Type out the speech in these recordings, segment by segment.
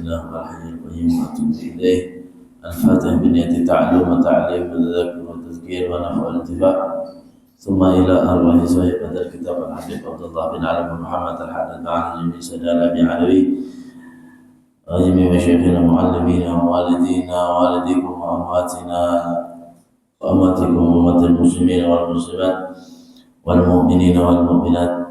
الله والحي القيوم وأتوب إليه. الفاتح بنية تعلم وتعليم وتذكر وتذكير ونفع والانتفاع. ثم إلى أرواح صاحب هذا الكتاب الحبيب عبد الله بن علي بن محمد الحدث مع جميع سجال أبي علوي وجميع مشايخنا معلمينا ووالدينا ووالديكم وأمواتنا وأمواتكم وأموات المسلمين والمسلمات والمؤمنين والمؤمنات،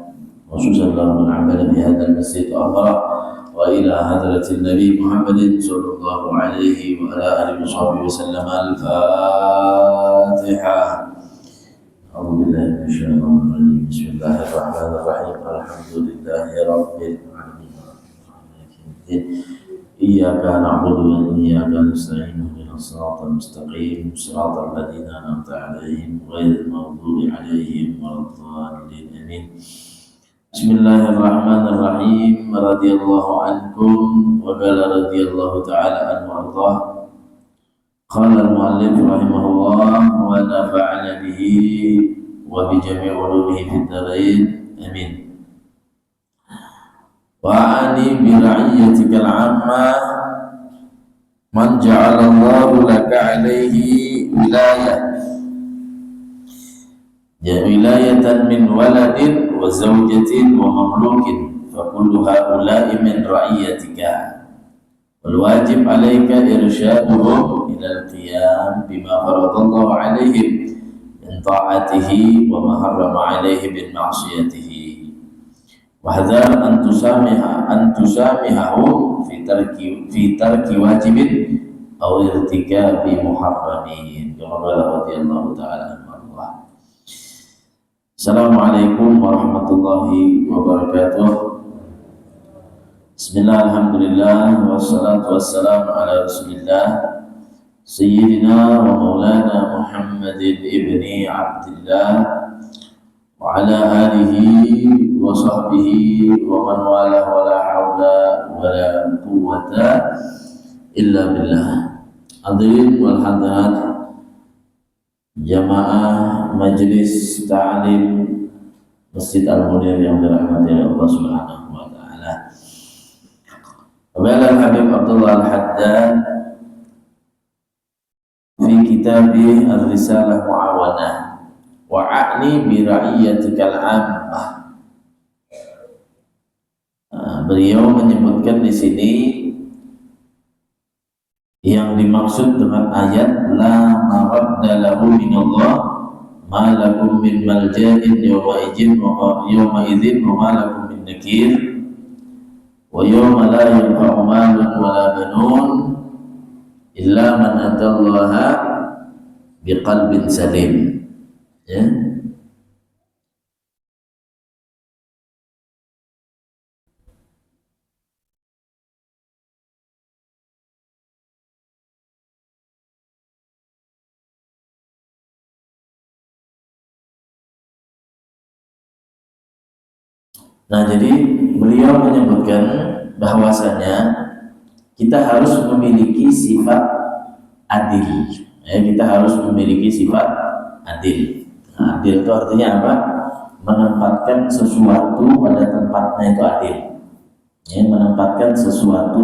خصوصا لمن عمل في هذا المسجد وأمره، وإلى حضرة النبي محمد صلى الله عليه وعلى آله وصحبه وسلم. الفاتحة. أعوذ بالله من الشيطان الرجيم. بسم الله الرحمن الرحيم. الحمد لله رب العالمين. إياك نعبد وإياك نستعين. اهدنا الصراط المستقيم صراط الذين أنعمت عليهم غير المغضوب عليهم ولا الضالين. آمين. بسم الله الرحمن الرحيم. رضي الله عنكم وقال رضي الله تعالى عنه وأرضاه. قال المؤلف رحمه الله ونفعنا به وبجميع علومه في الدارين. آمين. وأعني برعيتك العامة من جعل الله لك عليه ولاية من ولد وزوجة ومملوك، فكل هؤلاء من رعيتك، والواجب عليك إرشادهم إلى القيام بما فرض الله عليهم من طاعته وما حرم عليه من معصيته، واحذر أن تسامحهم في ترك واجب أو ارتكاب محرمين، كما قال رضي الله تعالى عنه. Assalamualaikum warahmatullahi wabarakatuh. Bismillah, alhamdulillah, wassalatu wassalamu ala rasulillah Sayyidina wa maulana Muhammadin ibni Abdillah wa ala alihi wa sahbihi wa man wala wa la hawla wa la quwwata illa billah. Hadirin wal hadirat jamaah Majelis Ta'lim Masjid Al-Munir yang dirahmati oleh Allah Subhanahu wa taala. Qala Habib Abdullah Al-Haddad fi kitabih Ar-Risalah Mu'awanah wa a'ni bi ra'iyatikal 'ammah. Beliau menyebutkan di sini yang dimaksud dengan ayat la maradda lahu minallah ma lakum min malja'in yawma idzin wa ma lakum min nakir wa yawma la yanfa'u malun wa la banun illa man atallaha biqalbin salim. Ya. Nah, jadi beliau menyebutkan bahwasanya kita harus memiliki sifat adil. Ya, kita harus memiliki sifat adil. Nah, adil itu artinya apa? Menempatkan sesuatu pada tempatnya itu adil. Ya, menempatkan sesuatu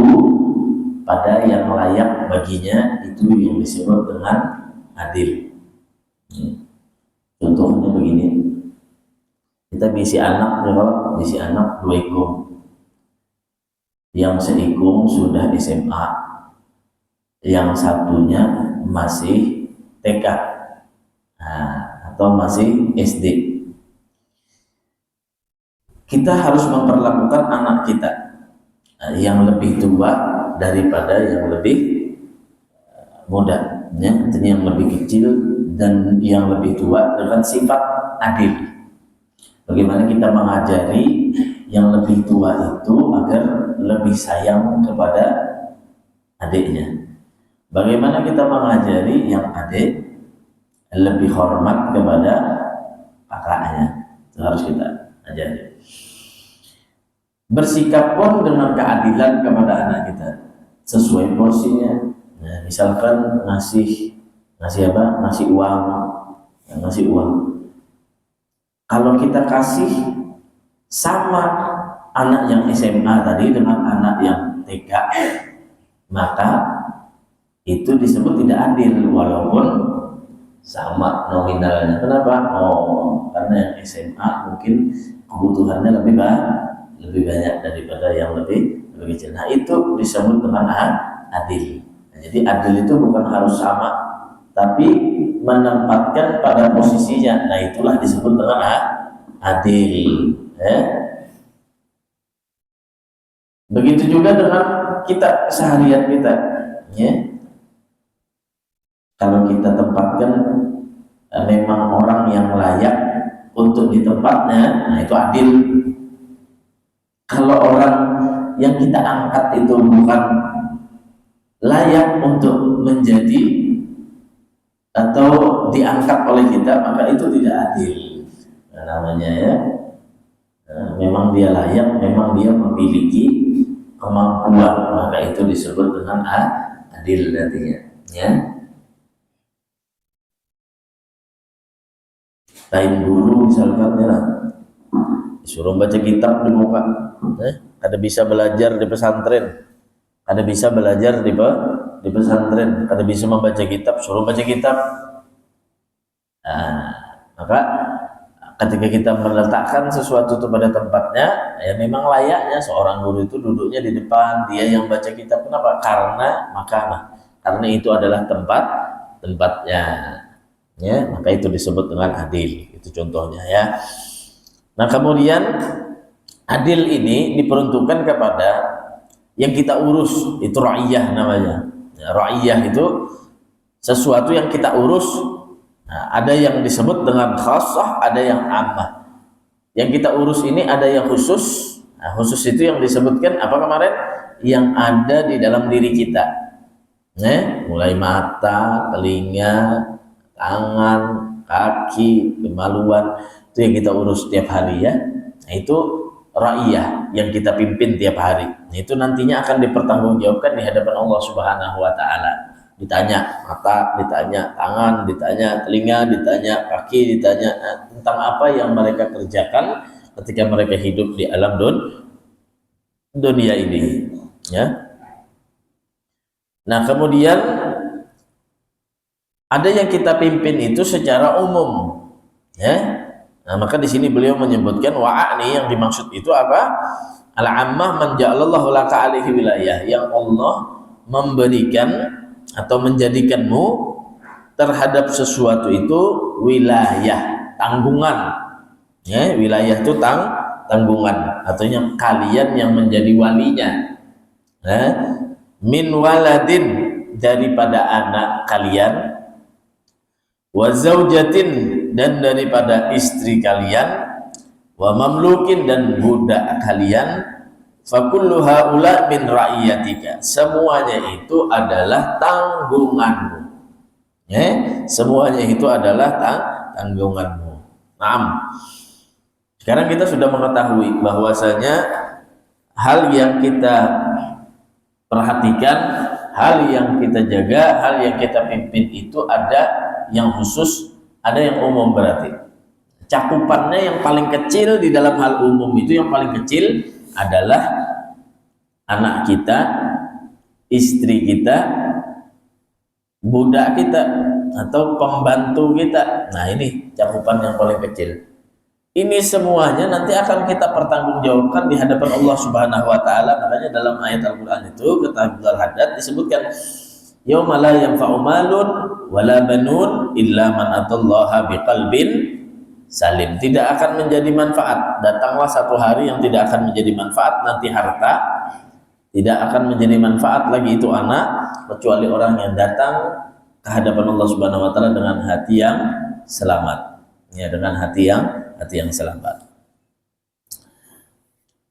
pada yang layak baginya, itu yang disebut dengan adil. Ya. Contohnya begini. Kita bisi anak, bisi anak 2 ikung. Yang seikung sudah SMA, yang satunya masih TK, atau masih SD. Kita harus memperlakukan anak kita yang lebih tua daripada yang lebih muda, ya, artinya yang lebih kecil dan yang lebih tua dengan sifat adil. Bagaimana kita mengajari yang lebih tua itu agar lebih sayang kepada adiknya. Bagaimana kita mengajari yang adik lebih hormat kepada kakaknya. Itu harus kita ajari. Bersikap pun dengan keadilan kepada anak kita sesuai porsinya. Nah, misalkan ngasih apa? Ngasih uang. Kalau kita kasih sama anak yang SMA tadi dengan anak yang TK, maka itu disebut tidak adil walaupun sama nominalnya. Kenapa? Oh, karena yang SMA mungkin kebutuhannya lebih banyak daripada yang lebih kecil. Nah, itu disebut dengan adil. Nah, jadi adil itu bukan harus sama, tapi menempatkan pada posisinya. Nah, itulah disebut dengan adil. Begitu juga dengan kita keseharian kita, ya. Kalau kita tempatkan memang orang yang layak untuk di tempatnya, nah itu adil. Kalau orang yang kita angkat itu bukan layak untuk menjadi atau diangkat oleh kita, maka itu tidak adil. Nah, namanya ya, memang dia layak, memang dia memiliki kemampuan, maka itu disebut dengan adil nantinya, ya. Lain guru misalkan ya, disuruh baca kitab di muka, ada bisa belajar di pesantren, ada bisa belajar di pesantren, ada bisa membaca kitab, suruh baca kitab. Nah, maka ketika kita meletakkan sesuatu itu pada tempatnya, ya memang layaknya seorang guru itu duduknya di depan, dia yang baca kitab. Kenapa? Karena itu adalah tempatnya. Ya, maka itu disebut dengan adil. Itu contohnya ya. Nah, kemudian adil ini diperuntukkan kepada yang kita urus, itu ra'iyah namanya. Ya, ra'iyah itu sesuatu yang kita urus. Nah, ada yang disebut dengan khassah, ada yang ammah. Yang kita urus ini ada yang khusus. Nah, khusus itu yang disebutkan apa kemarin? Yang ada di dalam diri kita. Mulai mata, telinga, tangan, kaki, kemaluan, itu yang kita urus tiap hari ya. Nah, itu ra'iyah yang kita pimpin tiap hari. Nah, itu nantinya akan dipertanggungjawabkan di hadapan Allah Subhanahu wa taala. Ditanya mata, ditanya tangan, ditanya telinga, ditanya kaki, ditanya tentang apa yang mereka kerjakan ketika mereka hidup di alam dunia ini, ya. Nah, kemudian ada yang kita pimpin itu secara umum, ya. Nah, maka di sini beliau menyebutkan wa'ani, yang dimaksud itu apa? Al-ammah man ja'alallahu laka alaihi wilayah, yang Allah memberikan atau menjadikanmu terhadap sesuatu itu wilayah, tanggungan. Ya, wilayah itu tanggungan, artinya kalian yang menjadi walinya. Min waladin, daripada anak kalian, wa zaujatin, dan daripada istri kalian, wa mamlukin, dan budak kalian, fakullu haula min ra'iyatika, semuanya itu adalah tanggunganmu. Semuanya itu adalah tanggunganmu. Naam. Sekarang kita sudah mengetahui bahwasanya hal yang kita perhatikan, hal yang kita jaga, hal yang kita pimpin itu ada yang khusus, ada yang umum. Berarti cakupannya yang paling kecil di dalam hal umum itu, yang paling kecil adalah anak kita, istri kita, budak kita, atau pembantu kita. Nah, ini cakupan yang paling kecil. Ini semuanya nanti akan kita pertanggungjawabkan di hadapan Allah Subhanahu wa taala. Makanya dalam ayat Al-Qur'an itu, kata Abdul Haddad, disebutkan yauma la yanfa'u malun wala banun illa man atallaha biqalbin salim. Tidak akan menjadi manfaat. Datanglah satu hari yang tidak akan menjadi manfaat, nanti harta tidak akan menjadi manfaat lagi itu anak, kecuali orang yang datang ke hadapan Allah Subhanahu wa taala dengan hati yang selamat. Ya, dengan hati yang selamat.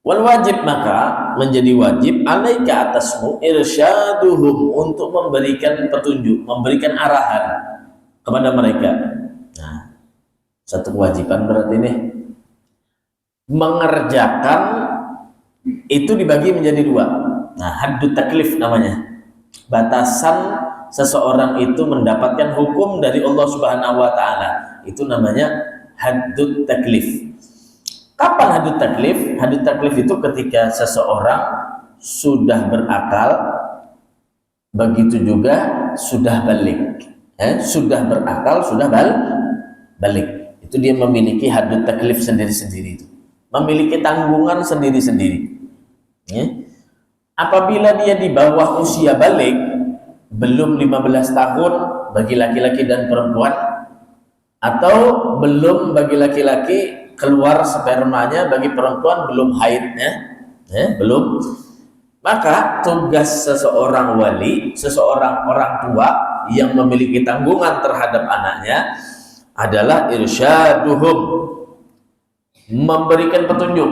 Wal wajib, maka menjadi wajib alaika atasmu irsyaduhum, untuk memberikan petunjuk, memberikan arahan kepada mereka. Nah, satu kewajiban berarti ini. Mengerjakan itu dibagi menjadi dua. Nah, haddut taklif namanya. Batasan seseorang itu mendapatkan hukum dari Allah Subhanahu wa taala. Itu namanya haddut taklif. Kapan haddut taklif? Haddut taklif itu ketika seseorang sudah berakal, begitu juga sudah balik, sudah berakal, sudah balik. Itu dia memiliki haddut taklif sendiri-sendiri, itu memiliki tanggungan sendiri-sendiri. Apabila dia di bawah usia balik, belum 15 tahun bagi laki-laki dan perempuan, atau belum bagi laki-laki keluar spermanya, bagi perempuan belum haidnya, belum, maka tugas seseorang wali, seseorang orang tua yang memiliki tanggungan terhadap anaknya adalah irsyaduhum, memberikan petunjuk,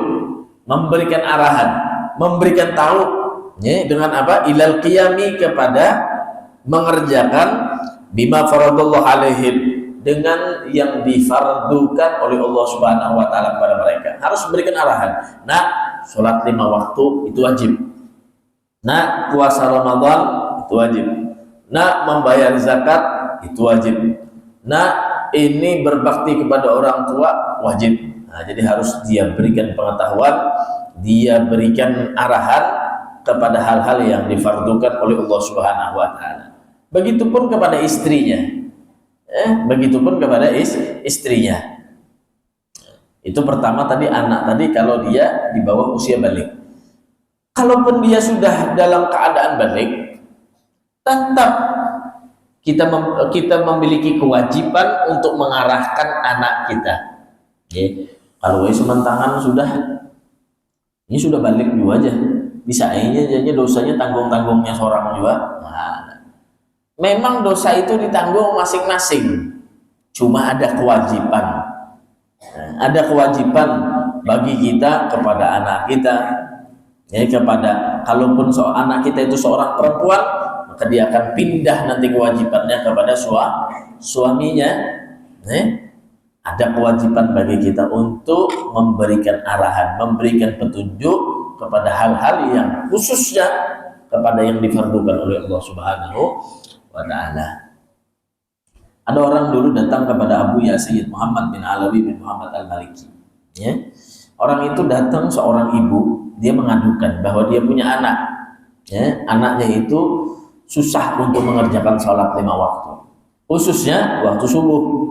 memberikan arahan, memberikan tahu, dengan apa? Ilal qiyami, kepada mengerjakan bima faradallahu alaihim, dengan yang difardukan oleh Allah Subhanahu wa taala kepada mereka. Harus memberikan arahan. Nah, sholat 5 waktu itu wajib. Nah, puasa Ramadan itu wajib. Nah, membayar zakat itu wajib. Nah, ini berbakti kepada orang tua wajib. Nah, jadi harus dia berikan pengetahuan, dia berikan arahan kepada hal-hal yang difardukan oleh Allah Subhanahu wa taala. Begitupun kepada istrinya. Begitupun kepada istrinya. Itu pertama tadi, anak tadi kalau dia di bawah usia balik. Kalaupun dia sudah dalam keadaan balik, tetap kita memiliki kewajiban untuk mengarahkan anak kita. Kalau sementangan ini sudah balik juga aja, bisa aja dosanya tanggung-tanggungnya seorang juga. Nah, memang dosa itu ditanggung masing-masing, cuma ada kewajiban. Ada kewajiban bagi kita kepada anak kita, kepada, kalaupun anak kita itu seorang perempuan, maka dia akan pindah nanti kewajibannya kepada suaminya. Ada kewajiban bagi kita untuk memberikan arahan, memberikan petunjuk kepada hal-hal yang khususnya kepada yang difardukan oleh Allah Subhanahu wa ta'ala. Ada orang dulu datang kepada Abu Yazid Muhammad bin Alawi bin Muhammad Al-Maliki. Orang itu datang, seorang ibu, dia mengadukan bahwa dia punya anak. Anaknya itu susah untuk mengerjakan sholat 5 waktu, khususnya waktu subuh.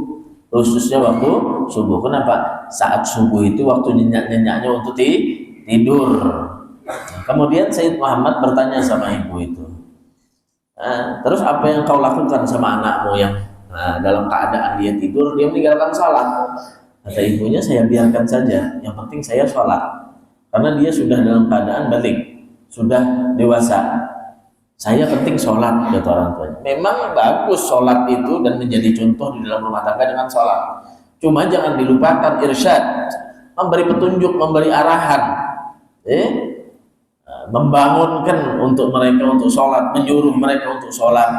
Kenapa? Saat subuh itu waktu nyenyak-nyenyaknya untuk tidur. Kemudian Sayyid Muhammad bertanya sama ibu itu, terus apa yang kau lakukan sama anakmu yang dalam keadaan dia tidur, dia meninggalkan sholat? Kata ibunya, saya biarkan saja, yang penting saya sholat, karena dia sudah dalam keadaan balik, sudah dewasa. Saya penting sholat, kata orang tuanya. Memang bagus sholat itu dan menjadi contoh di dalam rumah tangga dengan sholat. Cuma jangan dilupakan irsyad, memberi petunjuk, memberi arahan, membangunkan untuk mereka untuk sholat, menyuruh mereka untuk sholat.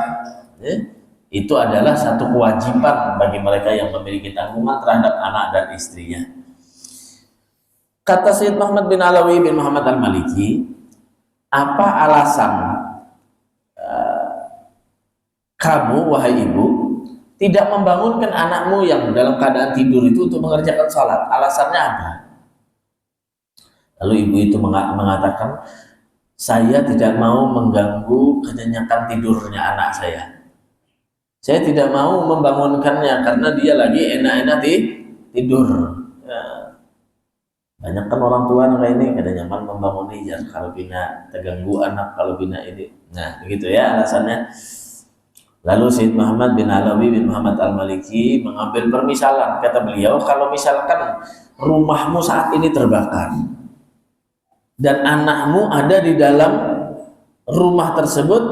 Itu adalah satu kewajiban bagi mereka yang memiliki tanggungan terhadap anak dan istrinya. Kata Sayyid Muhammad bin Alawi bin Muhammad Al-Maliki, apa alasan kamu, wahai ibu, tidak membangunkan anakmu yang dalam keadaan tidur itu untuk mengerjakan sholat? Alasannya apa? Lalu ibu itu mengatakan, saya tidak mau mengganggu kenyenyakan tidurnya anak saya. Saya tidak mau membangunkannya karena dia lagi enak-enak tidur. Banyak kan orang tua kayak ini kada nyaman membangun ya, kalau bina terganggu anak, kalau bina ini. Nah, begitu ya alasannya. Lalu Sayyid Muhammad bin Alawi bin Muhammad Al-Maliki mengambil permisalan. Kata beliau, kalau misalkan rumahmu saat ini terbakar dan anakmu ada di dalam rumah tersebut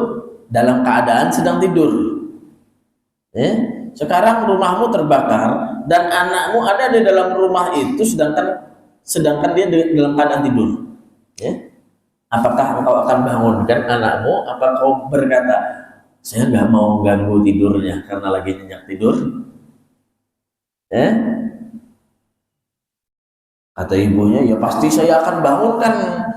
dalam keadaan sedang tidur. Sekarang rumahmu terbakar dan anakmu ada di dalam rumah itu sedangkan dia dalam keadaan tidur. Apakah engkau akan bangunkan anakmu? Apa kau berkata, saya nggak mau ganggu tidurnya karena lagi nyenyak tidur? Kata ibunya, ya pasti saya akan bangunkan,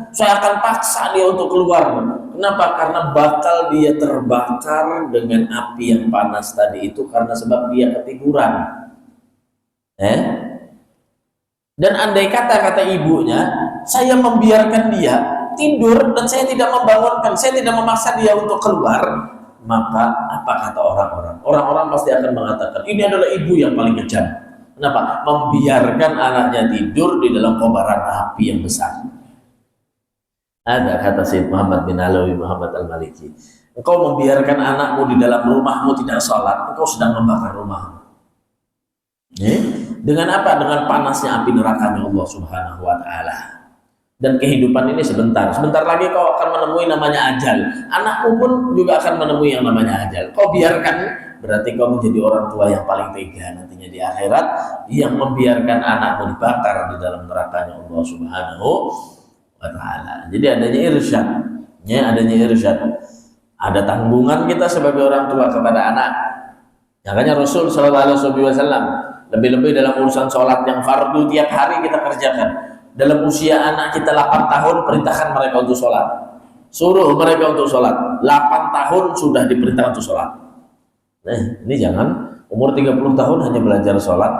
saya akan paksa dia untuk keluar. Kenapa? Karena bakal dia terbakar dengan api yang panas tadi itu karena sebab dia ketiduran. Dan andai kata ibunya, saya membiarkan dia, tidur dan saya tidak membangunkan, saya tidak memaksa dia untuk keluar, maka apa kata orang-orang? Orang-orang pasti akan mengatakan, ini adalah ibu yang paling kejam. Kenapa? Membiarkan anaknya tidur di dalam kobaran api yang besar. Ada kata Syed Muhammad bin Alawi Muhammad Al-Maliki, engkau membiarkan anakmu di dalam rumahmu tidak sholat, engkau sedang membakar rumahmu. Dengan apa? Dengan panasnya api nerakanya Allah Subhanahu wa Ta'ala. Dan kehidupan ini sebentar lagi kau akan menemui namanya ajal. Anakmu pun juga akan menemui yang namanya ajal. Kau biarkan, berarti kau menjadi orang tua yang paling tega nantinya di akhirat, yang membiarkan anakmu dibakar di dalam nerakanya Allah Subhanahu wa Ta'ala. Jadi adanya irsyad, ada tanggungan kita sebagai orang tua kepada anak. Makanya Rasul Shallallahu Alaihi Wasallam lebih-lebih dalam urusan sholat yang fardu tiap hari kita kerjakan. Dalam usia anak kita 8 tahun, perintahkan mereka untuk sholat. Suruh mereka untuk sholat. 8 tahun sudah diperintahkan untuk sholat. Nah, ini jangan umur 30 tahun hanya belajar sholat.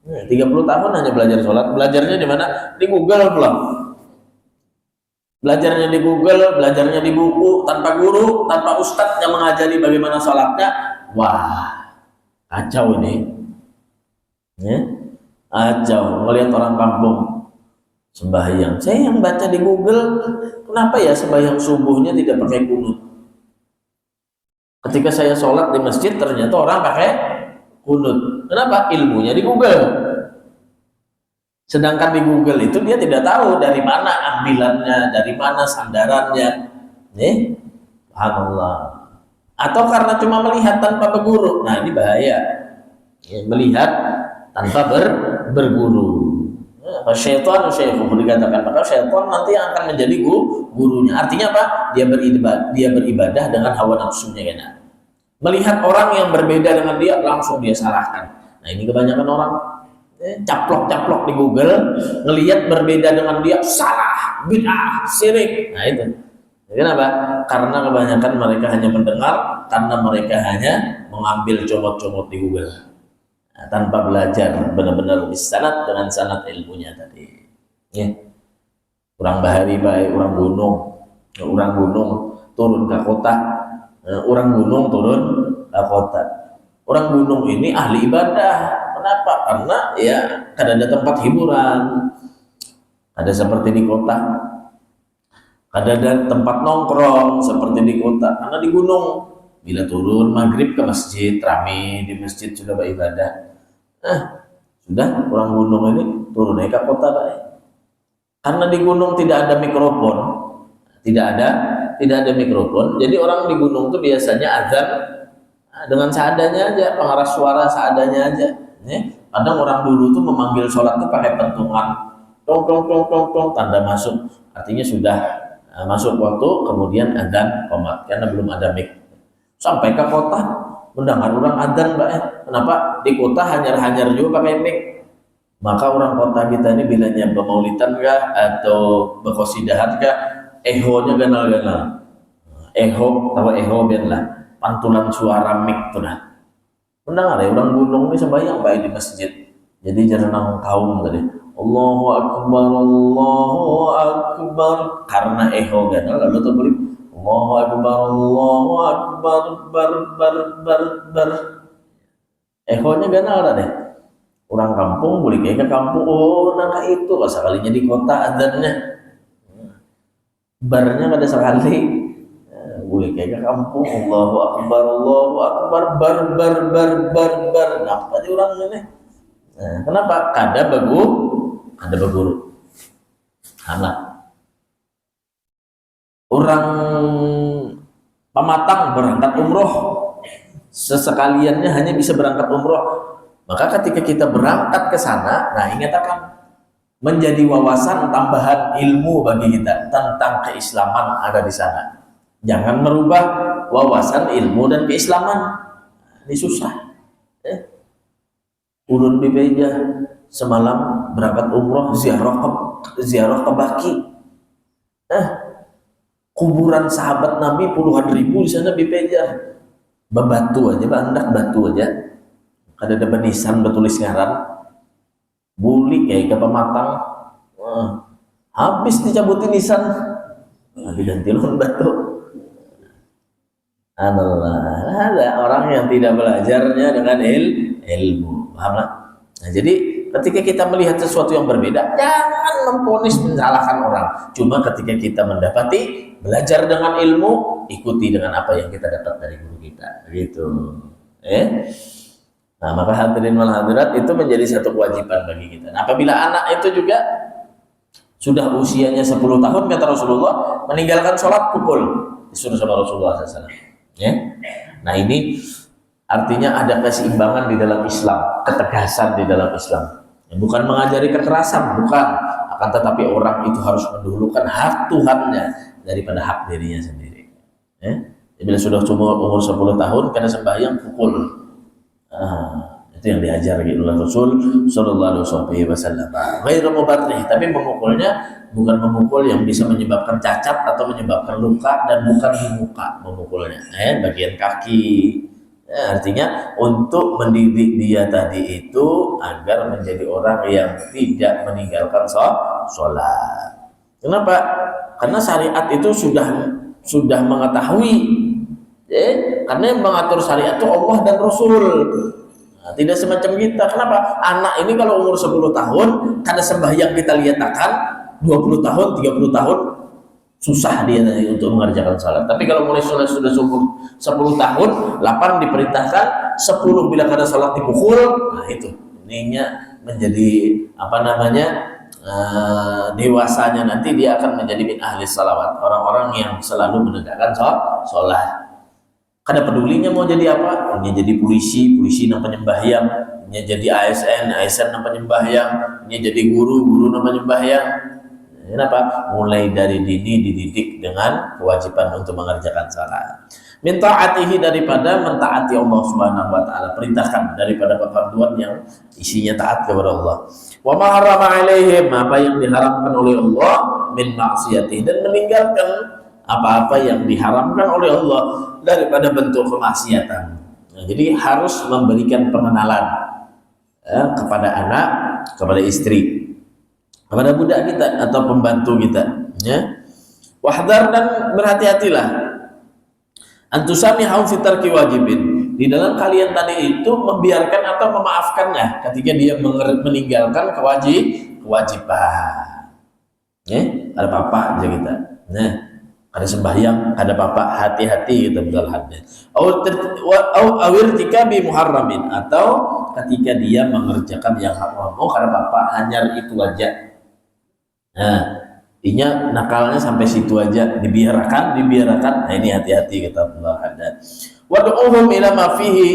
30 tahun hanya belajar sholat. Belajarnya di mana? Di Google belum. Belajarnya di Google, belajarnya di buku, tanpa guru, tanpa ustadz yang mengajari bagaimana sholatnya. Wah, kacau ini. Kacau. Melihat orang kampung sembahyang, saya yang baca di Google, kenapa ya sembahyang subuhnya tidak pakai kunut? Ketika saya sholat di masjid ternyata orang pakai kunut. Kenapa? Ilmunya di Google. Sedangkan di Google itu dia tidak tahu dari mana ambilannya, dari mana sandarannya. Subhanallah. Atau karena cuma melihat tanpa berguru. Nah, ini bahaya. Melihat tanpa berguru. Syaitan dikatakan, maka syaitan nanti akan menjadi gurunya. Artinya apa? Dia beribadah dengan hawa nafsunya kan. Melihat orang yang berbeda dengan dia langsung dia salahkan. Nah, ini kebanyakan orang caplok-caplok di Google, ngelihat berbeda dengan dia, salah, bid'ah, syirik. Nah, itu. Kenapa? Karena kebanyakan mereka hanya mendengar, karena mereka hanya mengambil comot-comot di Google. Tanpa belajar benar-benar disanad dengan sanad ilmunya tadi. Orang bahari baik, orang gunung turun ke kota, orang gunung turun ke kota. Orang gunung ini ahli ibadah. Kenapa? Karena ya kan ada tempat hiburan, ada seperti di kota, ada tempat nongkrong seperti di kota. Karena di gunung bila turun maghrib ke masjid, rame di masjid sudah beribadah. Sudah orang gunung ini turun ke kota baik. Karena di gunung tidak ada mikrofon, tidak ada mikrofon. Jadi orang di gunung itu biasanya azan dengan seadanya aja, pengeras suara seadanya aja. Kadang orang dulu tuh memanggil sholat tuh pakai pentungan, tong tong tong tong tong, tanda masuk. Artinya sudah masuk waktu, kemudian azan qomat karena belum ada mic. Sampai ke kota mendengar orang adzan, kenapa? Di kota hanyar-hanyar juga pakai mic. Maka orang kota kita ini bilanya bermaulidan kah atau berqasidahan kah, ehonya ganal-ganal. Eho, tahu eho biarlah, pantulan suara mic tuh dah. Mendengar ya orang gunung ini sembahyang baik di masjid. Jadi jangan kaum tadi. Allahu Akbar, Allahu Akbar. Karena eho ganal lalu tuh boleh Allahu Akbar, Allahu Akbar, bar. Ehonya ganal dah deh. Orang kampung boleh kayak ke kampung, oh nah itu sekalinya di kota adzannya. Barnya pada sekali boleh kayak ke kampung, Allahu Akbar, Allahu Akbar, bar. Kenapa di orang ini? Kenapa? Kada beguru. Anak. Orang pematang berangkat umroh, sesekaliannya hanya bisa berangkat umroh. Maka ketika kita berangkat ke sana, nah ingat akan menjadi wawasan tambahan ilmu bagi kita tentang keislaman ada di sana. Jangan merubah wawasan ilmu dan keislaman. Ini susah. Ulun bibeja semalam berangkat umroh ziarah ke Baki. Kuburan sahabat Nabi puluhan ribu di sana bibeja. Bebatu aja, bandak batu aja. Ada benisan bertulis ngaran buli kayak ke pematang habis dicabutin nisan Tapi ganti batu. Ada orang yang tidak belajarnya dengan ilmu, paham lah? Nah, jadi ketika kita melihat sesuatu yang berbeda, jangan memponis menyalahkan orang. Cuma ketika kita mendapati belajar dengan ilmu, ikuti dengan apa yang kita dapat dari guru kita, gitu. Nah, maka hadirin wal hadirat itu menjadi satu kewajiban bagi kita. Nah, apabila anak itu juga sudah usianya 10 tahun, kata Rasulullah, meninggalkan sholat pukul, disuruh sama Rasulullah SAW. Nah, ini artinya ada keseimbangan di dalam Islam, ketegasan di dalam Islam. Bukan mengajari kekerasan, bukan. Akan tetapi orang itu harus mendahulukan hak Tuhannya daripada hak dirinya sendiri. Bila sudah umur 10 tahun, karena sembahyang pukul. Itu yang diajari oleh Rasul Sallallahu Alaihi Wasallam. Ghairu mubarrih, tapi memukulnya bukan memukul yang bisa menyebabkan cacat atau menyebabkan luka, dan bukan di muka memukulnya, bagian kaki. Artinya untuk mendidik dia tadi itu agar menjadi orang yang tidak meninggalkan sholat. Kenapa? Karena syariat itu sudah mengetahui, karena yang mengatur syariat itu Allah dan Rasul. Nah, tidak semacam kita. Kenapa? Anak ini kalau umur 10 tahun, karena sembahyang kita lihatkan 20 tahun, 30 tahun, susah dia untuk mengerjakan salat. Tapi kalau mulai sholat sudah umur 10 tahun, 8 diperintahkan, 10 bila ada salat dipukul. Nah, itu ininya menjadi dewasanya nanti dia akan menjadi min ahli salawat, orang-orang yang selalu menegakkan sholat. Kada pedulinya mau jadi apa? Ini jadi polisi nang penyembahyang, ini jadi ASN nang penyembahyang, ini jadi guru nang penyembahyang. Kenapa? Mulai dari dini dididik dengan kewajiban untuk mengerjakan salat. Minta atihi daripada mentaati Allah Subhanahu wa taala, perintahkan daripada perbuatan yang isinya taat kepada Allah. Wa ma harrama alaihim, apa yang diharamkan oleh Allah min maksiatihi, dan meninggalkan apa-apa yang diharamkan oleh Allah daripada bentuk kemaksiatan. Nah, jadi harus memberikan pengenalan kepada anak, kepada istri, kepada budak kita atau pembantu kita. Wahdar, dan berhati-hatilah. Antusamihu fi tarki wajibin, di dalam kalian tadi itu membiarkan atau memaafkannya ketika dia meninggalkan kewajiban. Ada apa aja kita. Ada sembahyang, ada apa, hati-hati kita betul hadis. Awir tikabi muharramin, atau ketika dia mengerjakan yang haram. Karena apa, hanya itu aja. Nah, inya nakalnya sampai situ aja, dibiarkan. Nah, ini hati-hati kita betul hadis. Wad'uhum ila ma fihi.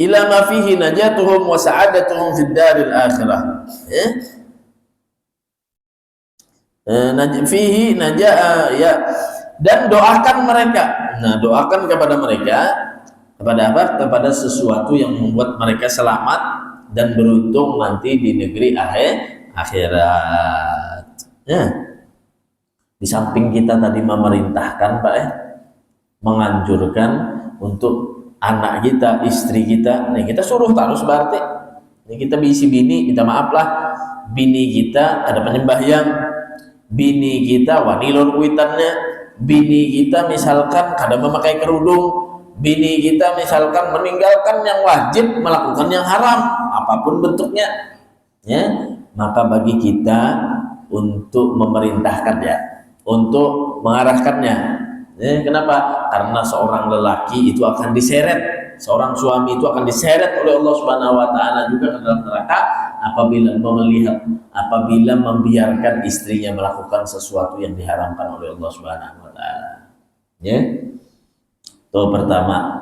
Ila ma fihi najatuhum wa sa'adatuhum fid daril akhirah. Fihi najaa, ya, dan doakan mereka. Nah, doakan kepada mereka, kepada apa? Kepada sesuatu yang membuat mereka selamat dan beruntung nanti di negeri akhirat. Di samping kita tadi memerintahkan, Pak, menganjurkan untuk anak kita, istri kita, nih kita suruh terus berarti. Nih kita bisi bini, kita maaflah, bini kita ada penyembahyang, bini kita wanilon kuitannya, bini kita misalkan kada memakai kerudung, bini kita misalkan meninggalkan yang wajib, melakukan yang haram, apapun bentuknya, maka bagi kita untuk memerintahkannya, untuk mengarahkannya. Kenapa? Karena seorang lelaki itu akan diseret, seorang suami itu akan diseret oleh Allah Subhanahu wa taala juga ke dalam neraka apabila membiarkan istrinya melakukan sesuatu yang diharamkan oleh Allah Subhanahu wa taala. Itu pertama.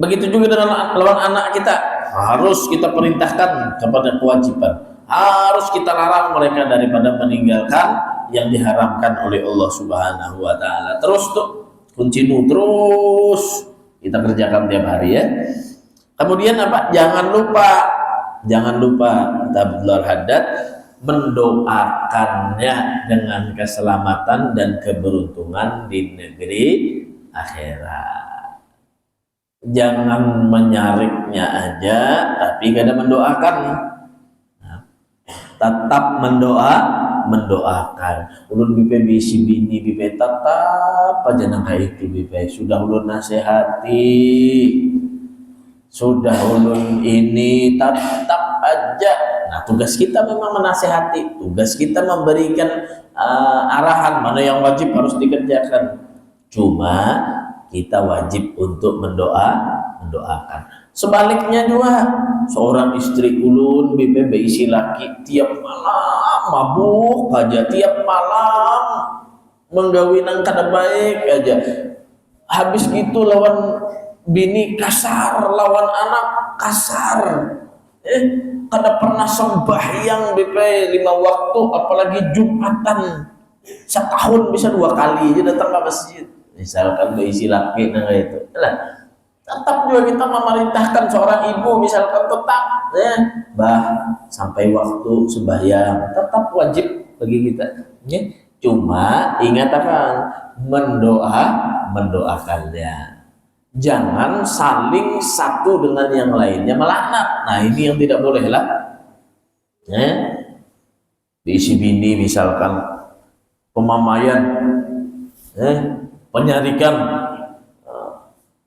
Begitu juga dengan lawan anak kita, harus kita perintahkan kepada kewajiban. Harus kita larang mereka daripada meninggalkan yang diharamkan oleh Allah Subhanahu wa taala. Terus tuh continue terus kita kerjakan tiap hari, ya. Kemudian apa? Jangan lupa kita betul haddad mendoakannya dengan keselamatan dan keberuntungan di negeri akhirat. Jangan menyariknya aja tapi kadang mendoakan. Tetap mendoakan. Ulun bipe bisi bini bipe tetap aja nangka itu bipe. Sudah ulun nasihati, sudah ulun ini tetap aja. Nah, tugas kita memang menasihati, tugas kita memberikan arahan mana yang wajib harus dikerjakan. Cuma kita wajib untuk mendoakan. Sebaliknya juga, seorang istri ulun BPBI laki tiap malam mabuk aja, tiap malam menggawin yang kada baik aja. Habis gitu lawan bini kasar, lawan anak kasar. Kada pernah sembahyang BP 5 waktu, apalagi Jumatan. Setahun bisa 2 kali aja datang ke masjid. Misalkan berisi laki nah itu. Tetap juga kita memerintahkan seorang ibu misalkan tetap sampai waktu sembahyang tetap wajib bagi kita. Cuma ingat akan mendoakannya. Jangan saling satu dengan yang lainnya melaknat. Nah, ini yang tidak boleh lah. Diisi bini misalkan pemamaian, penyarikan,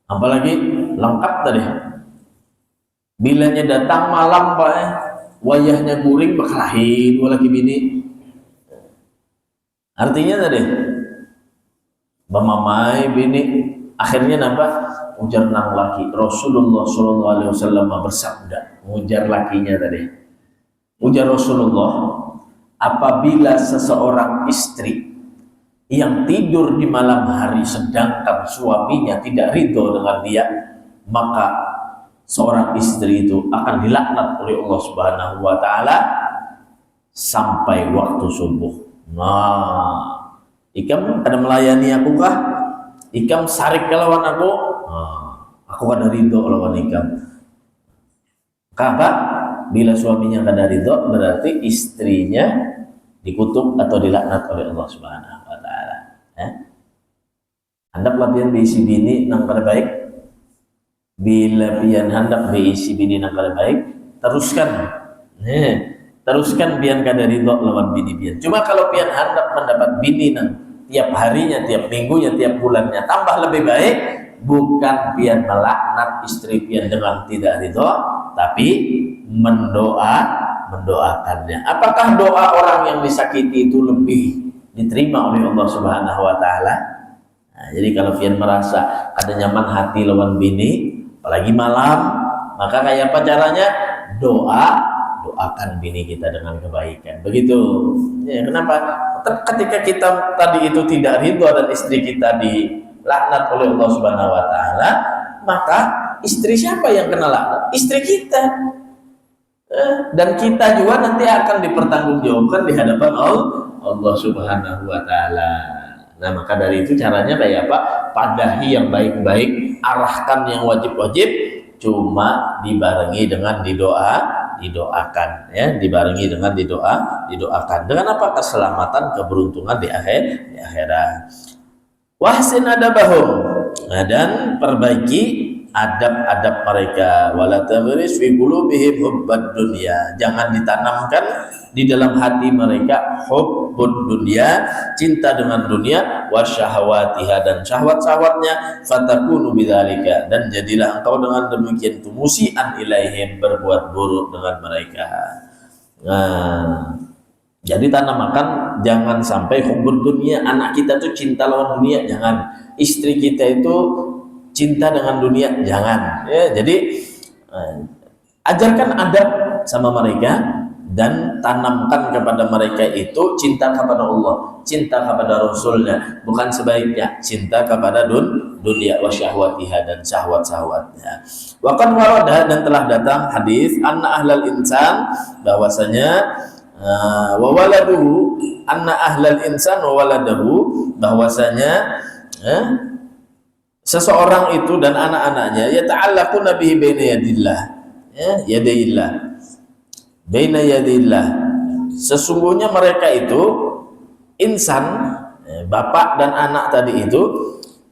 apalagi lengkap tadi. Bilanya datang malam Pak, wayahnya guring bakalahin dua lagi bini. Artinya tadi memamai bini, akhirnya nambah ujar nang laki. Rasulullah Shallallahu Alaihi Wasallam bersabda, ujar lakinya tadi, ujar Rasulullah, apabila seseorang istri yang tidur di malam hari sedangkan suaminya tidak ridho dengan dia, maka seorang istri itu akan dilaknat oleh Allah Subhanahu wa taala sampai waktu subuh. Nah, ikam ada melayani aku kah? Ikam sarik ke lawan aku? Aku kada ridho lawan ikam. Kakak, bila suaminya kada ridho berarti istrinya dikutuk atau dilaknat oleh Allah Subhanahu wa taala. Handap pian beisi bini nang kada baik. Bila pian handap beisi bini nang kada baik, teruskan. Teruskan pian kada ridho lawan bini pian. Cuma kalau pian handap mendapat bini nang tiap harinya, tiap minggunya, tiap bulannya tambah lebih baik, bukan pian melaknat istri pian dengan tidak ridho, tapi mendoakannya. Apakah doa orang yang disakiti itu lebih diterima oleh Allah Subhanahu wa taala? Nah, jadi kalau pian merasa ada nyaman hati lawan bini, apalagi malam, maka kayak apa caranya? Doakan bini kita dengan kebaikan. Begitu. Ya, kenapa? Ketika kita tadi itu tidak ridho dan istri kita dilaknat oleh Allah Subhanahu wa taala, maka istri siapa yang kena laknat? Istri kita. Dan kita juga nanti akan dipertanggungjawabkan di hadapan Allah Subhanahu wa taala. Nah, maka dari itu caranya kayak apa? Padahi yang baik-baik, arahkan yang wajib-wajib, cuma dibarengi dengan didoakan ya, dibarengi dengan didoakan. Dengan apa? Keselamatan, keberuntungan di akhirat. Wahsin adabahum. Nah, dan perbaiki adab-adab mereka. Wala taghris fi qulubihim hubbad dunya. Jangan ditanamkan di dalam hati mereka hubbud dunya, cinta dengan dunia, wa syahawatiha, dan syahwat-syahwatnya, fatakunu bidzalika, dan jadilah engkau dengan demikian itu musian ilaihim, berbuat buruk dengan mereka. Nah, jadi tanamkan jangan sampai hubbud dunya, anak kita tuh cinta lawan dunia, jangan. Istri kita itu cinta dengan dunia, jangan ya. Jadi ajarkan adab sama mereka dan tanamkan kepada mereka itu cinta kepada Allah, cinta kepada Rasulnya, bukan sebaiknya cinta kepada dunia wa syahwatiha, dan syahwat-syahwatnya. Waqad warada, dan telah datang hadis anna ahlal insan, bahwasanya wa waladuhu, anna ahlal insan wa waladahu, bahwasanya seseorang itu dan anak-anaknya yata'allaquna bihi baina yadillah, yadillah, baina yadillah. Sesungguhnya mereka itu insan, bapak dan anak tadi itu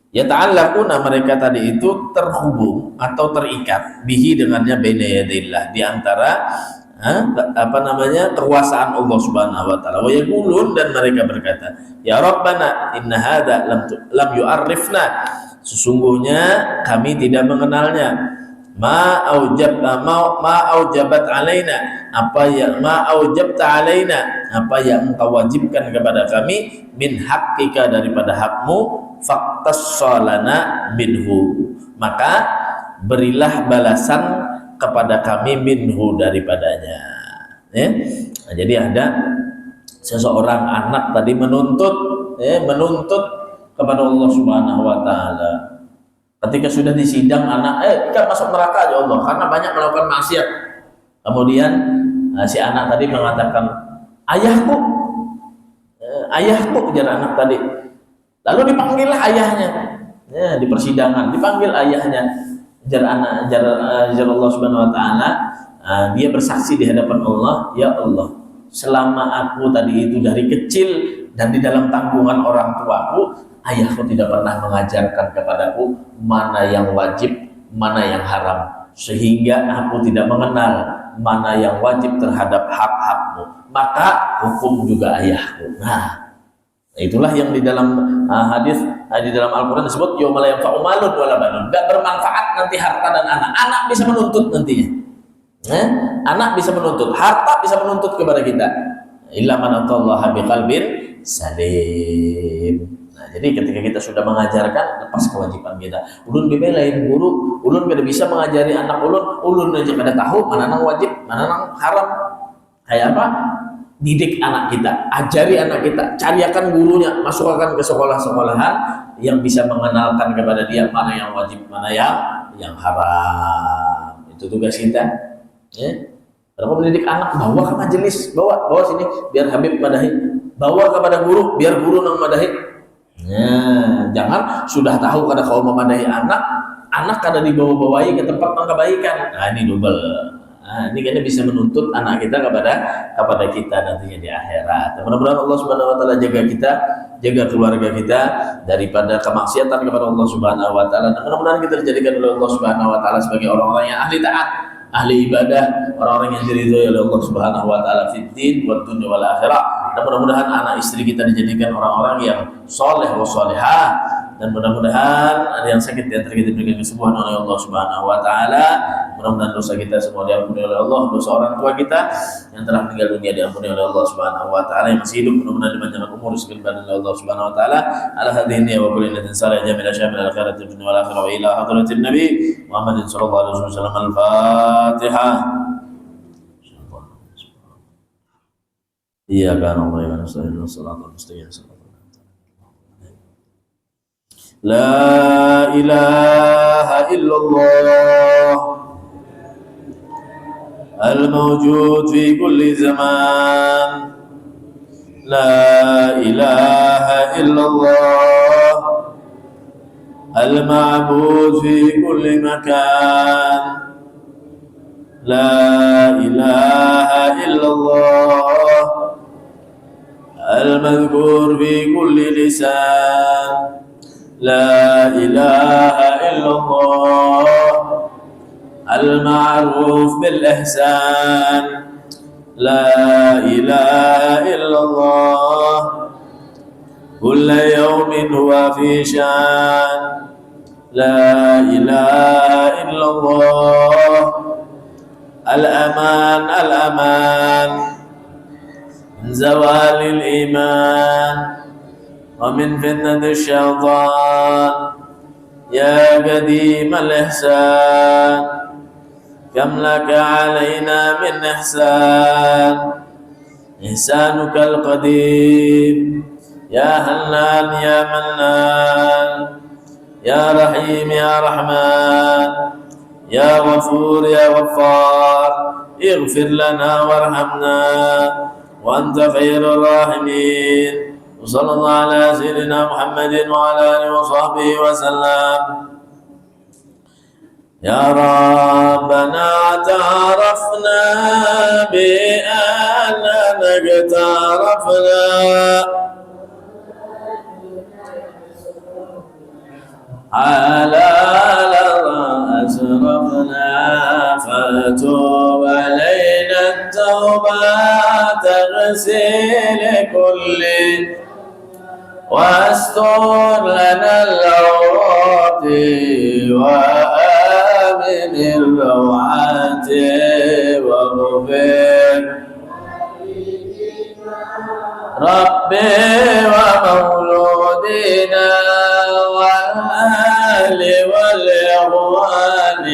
Yata'allaquna, mereka tadi itu terhubung atau terikat bihi dengannya baina yadillah, di antara kekuasaan Allah Subhanahu wa taala. Wa yaqulun, dan mereka berkata, ya Rabbana inna hadza lam yu'arrifna, sesungguhnya kami tidak mengenalnya. Ma aujabat alaina, ma aujabta alaina, apa yang engkau wajibkan kepada kami, min haqqika, daripada hakmu, faktassalana minhu, maka berilah balasan kepada kami, minhu, daripadanya. Nah, jadi ada seseorang anak tadi menuntut kepada Allah Subhanahu wa taala. Ketika sudah disidang anak, ikan masuk neraka ya Allah karena banyak melakukan maksiat. Kemudian si anak tadi mengatakan, ayahku, ujar anak tadi. Lalu dipanggillah ayahnya, di persidangan dipanggil ayahnya. Ujar Allah Subhanahu wa taala, dia bersaksi di hadapan Allah, ya Allah, selama aku tadi itu dari kecil dan di dalam tanggungan orang tuaku, ayahku tidak pernah mengajarkan kepadaku mana yang wajib, mana yang haram, sehingga aku tidak mengenal mana yang wajib terhadap hak-hakmu, maka hukum juga ayahku. Nah, itulah yang di dalam hadis di dalam Al-Quran disebut yaumala yanfa'u malun wala banun, enggak bermanfaat nanti harta dan anak. Anak bisa menuntut nantinya, anak bisa menuntut, harta bisa menuntut kepada kita, illa man atallaha biqalbin salim. Nah, jadi ketika kita sudah mengajarkan, lepas kewajiban kita. Ulun bebelain guru, ulun beda bisa mengajari anak ulun aja pada tahu mana nang wajib, mana nang haram. Kayak apa? Didik anak kita, ajari anak kita, cariakan gurunya, masukkan ke sekolah-sekolahan yang bisa mengenalkan kepada dia mana yang wajib, mana yang haram. Itu tugas kita. Berapa mendidik anak, bawa ke majelis, bawa sini biar Habib madahi, bawa kepada guru biar guru nang madahi. Jangan sudah tahu kada kau memadahi anak kada dibawa-bawai ke tempat kebaikan. Nah, ini double. Nah, ini kayaknya bisa menuntut anak kita kepada kita nantinya di akhirat. Mudah-mudahan Allah Subhanahu wa taala jaga kita, jaga keluarga kita daripada kemaksiatan kepada Allah Subhanahu wa taala. Dan mudah-mudahan kita dijadikan oleh Allah Subhanahu wa taala sebagai orang-orang yang ahli taat, ahli ibadah, orang-orang yang diridhoi oleh Allah Subhanahu wa taala fid din wad dunya wal akhirah. Dan mudah-mudahan anak istri kita dijadikan orang-orang yang soleh wa solehah. Dan mudah-mudahan ada yang sakit di antara kita diberikan kesembuhan oleh Allah Subhanahu wa taala. Mudah-mudahan dosa kita semua diampuni oleh Allah, dosa orang tua kita yang telah meninggal dunia diampuni oleh Allah Subhanahu wa taala, yang masih hidup mudah-mudahan dipanjangkan umur segala badan oleh Allah Subhanahu wa taala. Ala hadhihi wa kulli natin salih jamil syamil al khairat dunya wal akhirah wa ila hadratin nabi Muhammadin sallallahu alaihi wasallam. Al-Fatihah. Iyyaka na'budu wa nasta'in shiratal mustaqim. La ilaha illallah al-mawjud fi kulli zaman. La ilaha illallah al-ma'bud fi kulli makan. La ilaha illallah al-madhkur fi kulli lisan. La ilaha illallah al-ma'ruf bil ihsan. La ilaha illallah kulla yawmin huwa fi shan. La ilaha illallah al-aman al-aman min zawalil iman ومن فتنة الشيطان. يا قديم الإحسان كم لك علينا من إحسان. إحسانك القديم يا هنان يا منان. يا رحيم يا رحمن. يا غفور يا غفار. اغفر لنا وارحمنا وأنت خير الراحمين. وصلى الله على سيدنا محمد وعلى آله وصحبه وسلم. يا ربنا اعترفنا بأننا اقترفنا على لظى أسرفنا فتوب علينا التوبة تغسل كل واستر لنا العورات وآمن الروعات واغفر ربي ومولودنا والآل والإخوان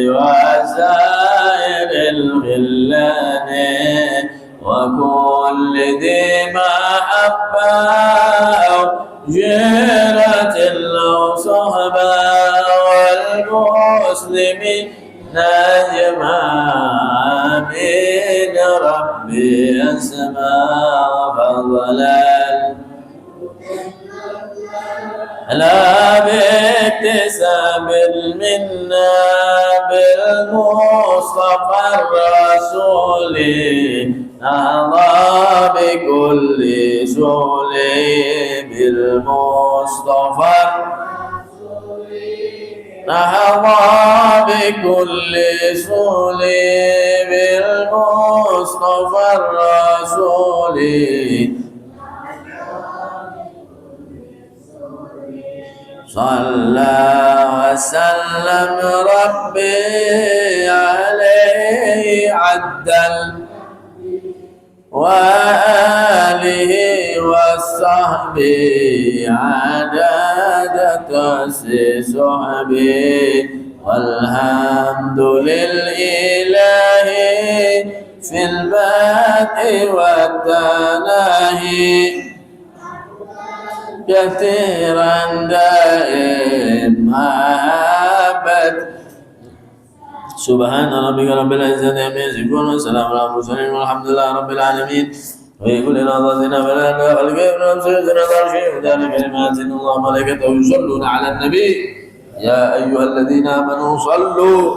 وسائر الخلان وكل ذي محبة أو جيرة أو صحبة والمسلمين أجمعين من ربي أسماء فضلا لا باكتساب منا بالمصطفى الرسول نهضى بكل سول بالمصطفى نهضى بكل سول بالمصطفى الرسول صلى وسلم ربي عليه عدل وآله وصحبه عدد صحبه والحمد لله في البدء والتناهي كثيرا دائما أبد سبحان ربك رب العزة عما يصفون وسلام على المرسلين والحمد لله رب العالمين وفي كل لحظة بلغنا الغيب نفسنا شيء ذلك كلمات إن الله وملائكته يصلون على النبي يا أيها الذين آمنوا صلوا